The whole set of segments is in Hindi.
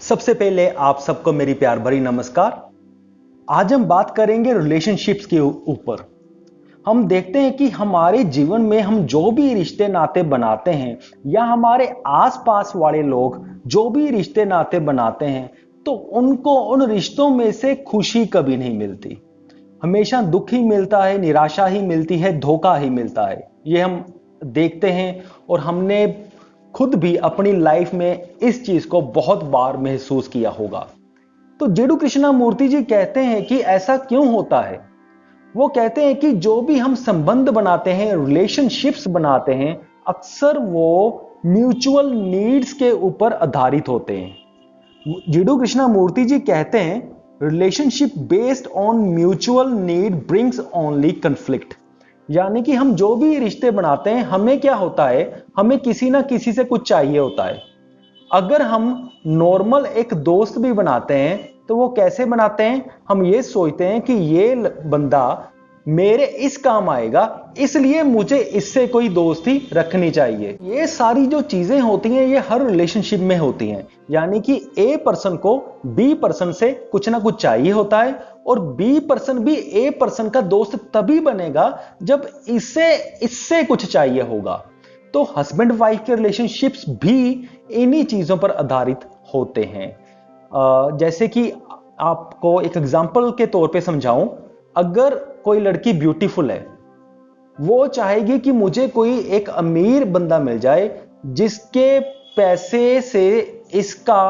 सबसे पहले आप सबको मेरी प्यार भरी नमस्कार। आज हम बात करेंगे रिलेशनशिप्स के ऊपर। हम देखते हैं कि हमारे जीवन में हम जो भी रिश्ते नाते बनाते हैं या हमारे आसपास वाले लोग जो भी रिश्ते नाते बनाते हैं तो उनको उन रिश्तों में से खुशी कभी नहीं मिलती। हमेशा दुख ही मिलता है, निराशा ही मिलती है, धोखा ही मिलता है। ये हम देखते हैं और हमने खुद भी अपनी लाइफ में इस चीज को बहुत बार महसूस किया होगा। तो जेडू कृष्णा मूर्ति जी कहते हैं कि ऐसा क्यों होता है। वो कहते हैं कि जो भी हम संबंध बनाते हैं, रिलेशनशिप्स बनाते हैं, अक्सर वो म्यूचुअल नीड्स के ऊपर आधारित होते हैं। जेडू कृष्णा मूर्ति जी कहते हैं relationship based on mutual need brings only conflict. यानी कि हम जो भी रिश्ते बनाते हैं, हमें क्या होता है, हमें किसी ना किसी से कुछ चाहिए होता है। अगर हम नॉर्मल एक दोस्त भी बनाते हैं तो वो कैसे बनाते हैं, हम ये सोचते हैं कि ये बंदा मेरे इस काम आएगा, इसलिए मुझे इससे कोई दोस्ती रखनी चाहिए। ये सारी जो चीजें होती हैं ये हर रिलेशनशिप में होती हैं। यानी कि ए पर्सन को बी पर्सन से कुछ ना कुछ चाहिए होता है और बी पर्सन भी ए पर्सन का दोस्त तभी बनेगा जब इससे कुछ चाहिए होगा। तो हस्बैंड वाइफ के रिलेशनशिप्स भी इन्हीं चीजों पर आधारित होते हैं। जैसे कि आपको एक एग्जांपल के तौर पे समझाऊं, अगर कोई लड़की ब्यूटीफुल है, वो चाहेगी कि मुझे कोई एक अमीर बंदा मिल जाए जिसके पैसे से इसका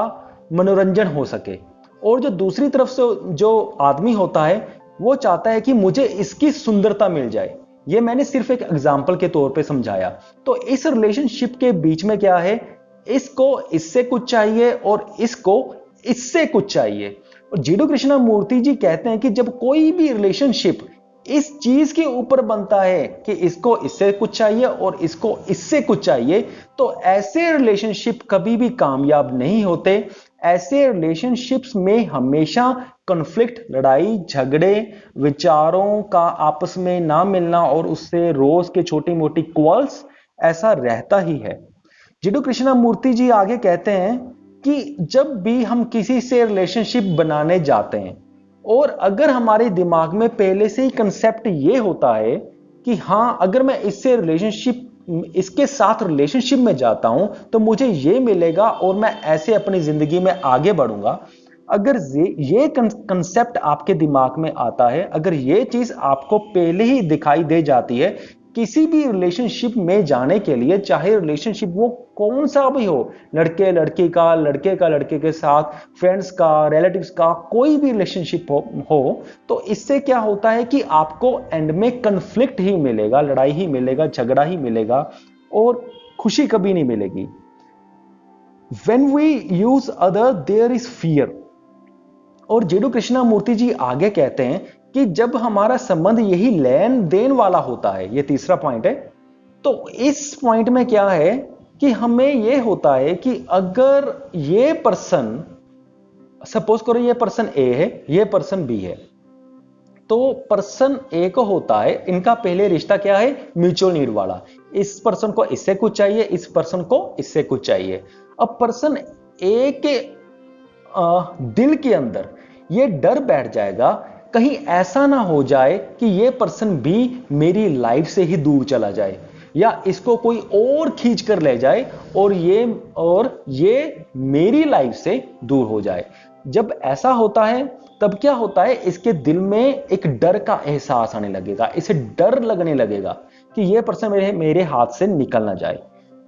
मनोरंजन हो सके, और जो दूसरी तरफ से जो आदमी होता है वो चाहता है कि मुझे इसकी सुंदरता मिल जाए। ये मैंने सिर्फ एक एग्जांपल के तौर पे समझाया। तो इस रिलेशनशिप के बीच में क्या है, इसको इससे कुछ चाहिए और इसको इससे कुछ चाहिए। और जेडू कृष्णा मूर्ति जी कहते हैं कि जब कोई भी रिलेशनशिप इस चीज के ऊपर बनता है कि इसको इससे कुछ चाहिए और इसको इससे कुछ चाहिए, तो ऐसे रिलेशनशिप कभी भी कामयाब नहीं होते। ऐसे रिलेशनशिप्स में हमेशा कॉन्फ्लिक्ट, लड़ाई झगड़े, विचारों का आपस में ना मिलना और उससे रोज के छोटी मोटी क्वार्रल्स ऐसा रहता ही है। जेडू कृष्णा मूर्ति जी आगे कहते हैं कि जब भी हम किसी से रिलेशनशिप बनाने जाते हैं और अगर हमारे दिमाग में पहले से ही कंसेप्ट ये होता है कि हाँ, अगर मैं इसके साथ रिलेशनशिप में जाता हूं तो मुझे ये मिलेगा और मैं ऐसे अपनी जिंदगी में आगे बढ़ूंगा। अगर ये कंसेप्ट आपके दिमाग में आता है, अगर ये चीज आपको पहले ही दिखाई दे जाती है किसी भी रिलेशनशिप में जाने के लिए, चाहे रिलेशनशिप वो कौन सा भी हो, लड़के लड़की का, लड़के का लड़के के साथ, फ्रेंड्स का, रिलेटिव्स का, कोई भी रिलेशनशिप हो, तो इससे क्या होता है कि आपको एंड में कन्फ्लिक्ट ही मिलेगा, लड़ाई ही मिलेगा, झगड़ा ही मिलेगा और खुशी कभी नहीं मिलेगी। When we use other, there is fear। और जेडू कृष्णा मूर्ति जी आगे कहते हैं कि जब हमारा संबंध यही लेन देन वाला होता है, ये तीसरा पॉइंट है, तो इस पॉइंट में क्या है कि हमें यह होता है कि अगर ये पर्सन, सपोज करो ये पर्सन ए है, ये पर्सन बी है, तो पर्सन ए को होता है, इनका पहले रिश्ता क्या है, म्यूचुअल नीड वाला। इस पर्सन को इससे कुछ चाहिए, इस पर्सन को इससे कुछ चाहिए। अब पर्सन ए के दिल के अंदर ये डर बैठ जाएगा कहीं ऐसा ना हो जाए कि ये पर्सन भी मेरी लाइफ से ही दूर चला जाए या इसको कोई और खींच कर ले जाए और ये मेरी लाइफ से दूर हो जाए। जब ऐसा होता है तब क्या होता है, इसके दिल में एक डर का एहसास आने लगेगा, इसे डर लगने लगेगा कि ये पर्सन मेरे हाथ से निकल ना जाए।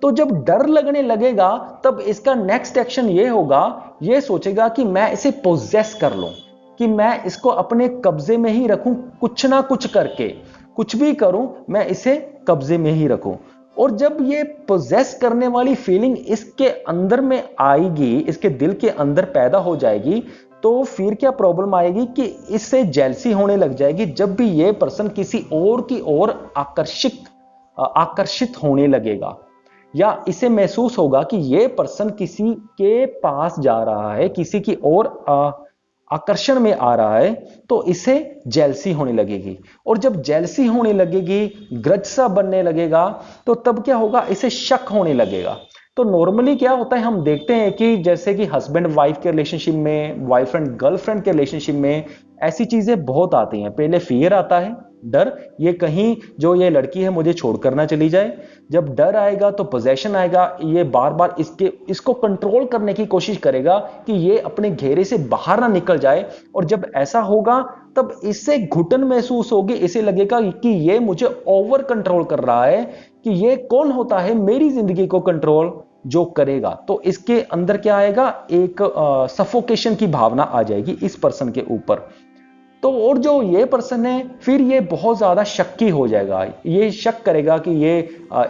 तो जब डर लगने लगेगा तब इसका नेक्स्ट एक्शन ये होगा, ये सोचेगा कि मैं इसे पोजेस कर लूं, कि मैं इसको अपने कब्जे में ही रखूं, कुछ ना कुछ करके, कुछ भी करूं, मैं इसे कब्जे में ही रखूं। और जब ये पोजेस करने वाली फीलिंग इसके अंदर में आएगी, इसके दिल के अंदर पैदा हो जाएगी, तो फिर क्या प्रॉब्लम आएगी कि इससे जेलसी होने लग जाएगी जब भी ये पर्सन किसी और की ओर आकर्षित होने लगेगा, या इसे महसूस होगा कि ये पर्सन किसी के पास जा रहा है, किसी की ओर आकर्षण में आ रहा है, तो इसे जेलसी होने लगेगी। और जब जेलसी होने लगेगी, ग्रज सा बनने लगेगा, तो तब क्या होगा, इसे शक होने लगेगा। तो नॉर्मली क्या होता है, हम देखते हैं कि जैसे कि हस्बैंड वाइफ के रिलेशनशिप में, बॉयफ्रेंड गर्लफ्रेंड के रिलेशनशिप में ऐसी चीजें बहुत आती हैं। पहले फियर आता है, डर, ये कहीं जो ये लड़की है मुझे छोड़कर ना चली जाए। जब डर आएगा तो पोजेशन आएगा, ये बार बार इसको कंट्रोल करने की कोशिश करेगा कि ये अपने घेरे से बाहर ना निकल जाए। और जब ऐसा होगा तब इससे घुटन महसूस होगी, इसे लगेगा कि ये मुझे ओवर कंट्रोल कर रहा है, कि ये कौन होता है मेरी जिंदगी को कंट्रोल जो करेगा। तो इसके अंदर क्या आएगा, एक सफोकेशन की भावना आ जाएगी इस पर्सन के ऊपर। तो और जो ये पर्सन है फिर ये बहुत ज्यादा शक्की हो जाएगा, ये शक करेगा कि ये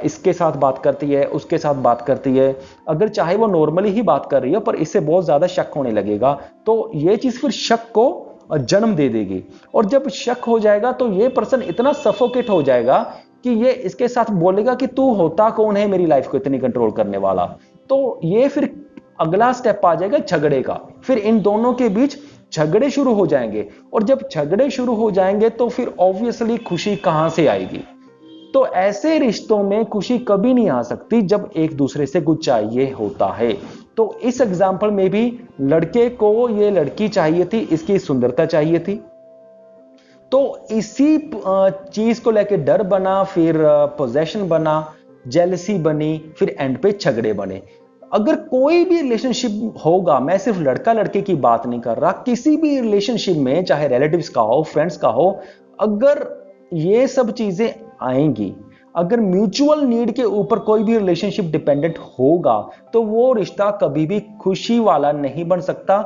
इसके साथ बात करती है, उसके साथ बात करती है, अगर चाहे वो नॉर्मली ही बात कर रही है पर इससे बहुत ज्यादा शक होने लगेगा। तो ये चीज फिर शक को जन्म दे देगी। और जब शक हो जाएगा तो ये पर्सन इतना सफोकेट हो जाएगा कि ये इसके साथ बोलेगा कि तू होता कौन है मेरी लाइफ को इतनी कंट्रोल करने वाला। तो ये फिर अगला स्टेप आ जाएगा झगड़े का। फिर इन दोनों के बीच झगड़े शुरू हो जाएंगे, और जब झगड़े शुरू हो जाएंगे तो फिर ऑब्वियसली खुशी कहां से आएगी। तो ऐसे रिश्तों में खुशी कभी नहीं आ सकती जब एक दूसरे से कुछ चाहिए होता है। तो इस एग्जाम्पल में भी लड़के को ये लड़की चाहिए थी, इसकी सुंदरता चाहिए थी, तो इसी चीज को लेकर डर बना, फिर पोजेशन बना, जेलसी बनी, फिर एंड पे झगड़े बने। अगर कोई भी रिलेशनशिप होगा, मैं सिर्फ लड़का लड़के की बात नहीं कर रहा, किसी भी रिलेशनशिप में चाहे रिलेटिव्स का हो, फ्रेंड्स का हो, अगर ये सब चीजें आएंगी, अगर म्यूचुअल नीड के ऊपर कोई भी रिलेशनशिप डिपेंडेंट होगा, तो वो रिश्ता कभी भी खुशी वाला नहीं बन सकता।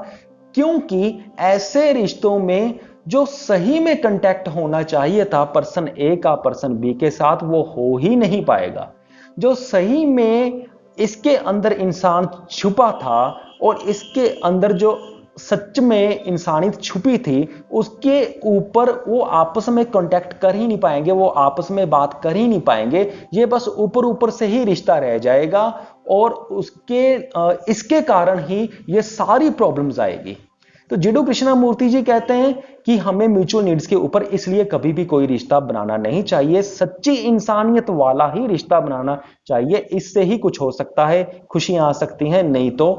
क्योंकि ऐसे रिश्तों में जो सही में कांटेक्ट होना चाहिए था पर्सन ए का पर्सन बी के साथ, वो हो ही नहीं पाएगा। जो सही में इसके अंदर इंसान छुपा था और इसके अंदर जो सच में इंसानियत छुपी थी, उसके ऊपर वो आपस में कांटेक्ट कर ही नहीं पाएंगे, वो आपस में बात कर ही नहीं पाएंगे। ये बस ऊपर ऊपर से ही रिश्ता रह जाएगा, और इसके कारण ही ये सारी प्रॉब्लम्स आएगी। तो जिडू कृष्णमूर्ति जी कहते हैं कि हमें म्यूचुअल नीड्स के ऊपर इसलिए कभी भी कोई रिश्ता बनाना नहीं चाहिए, सच्ची इंसानियत वाला ही रिश्ता बनाना चाहिए। इससे ही कुछ हो सकता है, खुशियां आ सकती हैं, नहीं तो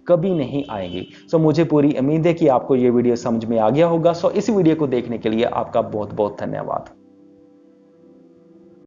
कभी नहीं आएंगी। सो मुझे पूरी उम्मीद है कि आपको यह वीडियो समझ में आ गया होगा। सो इस वीडियो को देखने के लिए आपका बहुत बहुत धन्यवाद।